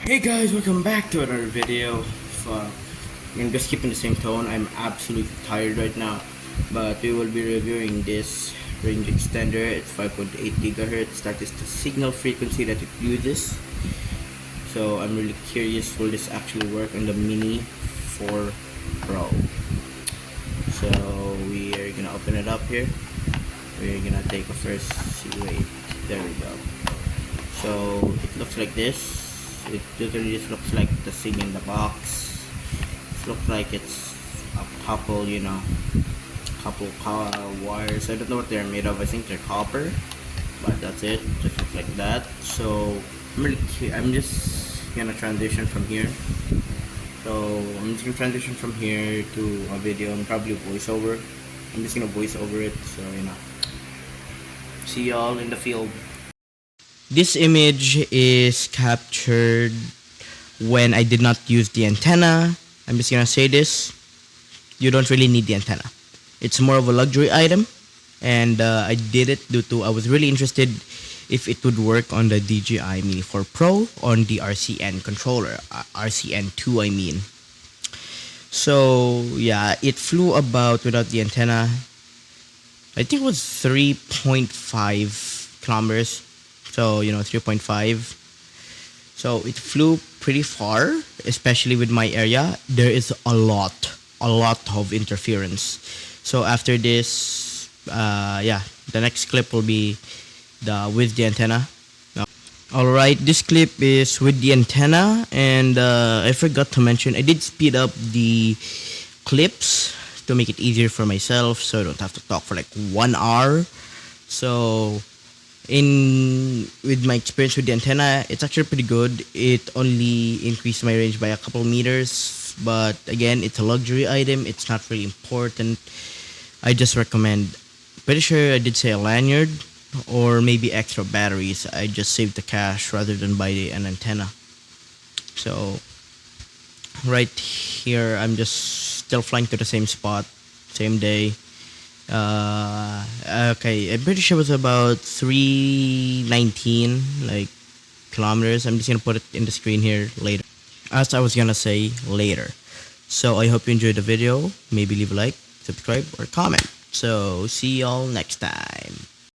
Hey guys, welcome back to another video. So, I'm just keeping the same tone. I'm absolutely tired right now, but we will be reviewing this range extender. It's 5.8 gigahertz. That is the signal frequency that it uses. So I'm really curious, will this actually work on the Mini 4 Pro? So we are gonna open it up here. We're gonna take a first. Wait, there we go. So it looks like this. It literally just looks like the thing in the box. It looks like it's a couple, wires. I don't know what they're made of. I think they're copper, but that's it. Just looks like that. So I'm just gonna transition from here. So I'm just gonna transition from here to a video and probably voiceover. I'm just gonna voice over it. So see y'all in the field. This image is captured when I did not use the antenna. I'm just gonna say this: you don't really need the antenna. It's more of a luxury item, and I did it due to I was really interested if it would work on the DJI Mini 4 Pro on the RCN controller, RCN2 I mean. So yeah, it flew about without the antenna. I think it was 3.5 kilometers. So 3.5. So it flew pretty far, especially with my area. There is a lot of interference. So after this, the next clip will be with the antenna. Alright, this clip is with the antenna, and I forgot to mention, I did speed up the clips to make it easier for myself, so I don't have to talk for like 1 hour. So with my experience with the antenna, it's actually pretty good. It only increased my range by a couple meters, but again, it's a luxury item. It's not really important. I just recommend, pretty sure I did say a lanyard or maybe extra batteries. I just saved the cash rather than buy an antenna. So right here, I'm just still flying to the same spot, same day. Okay, I'm pretty sure it was about 319 like kilometers. I'm just gonna put it in the screen here later, as I was gonna say later. So I hope you enjoyed the video. Maybe leave a like, subscribe, or comment. So see y'all next time.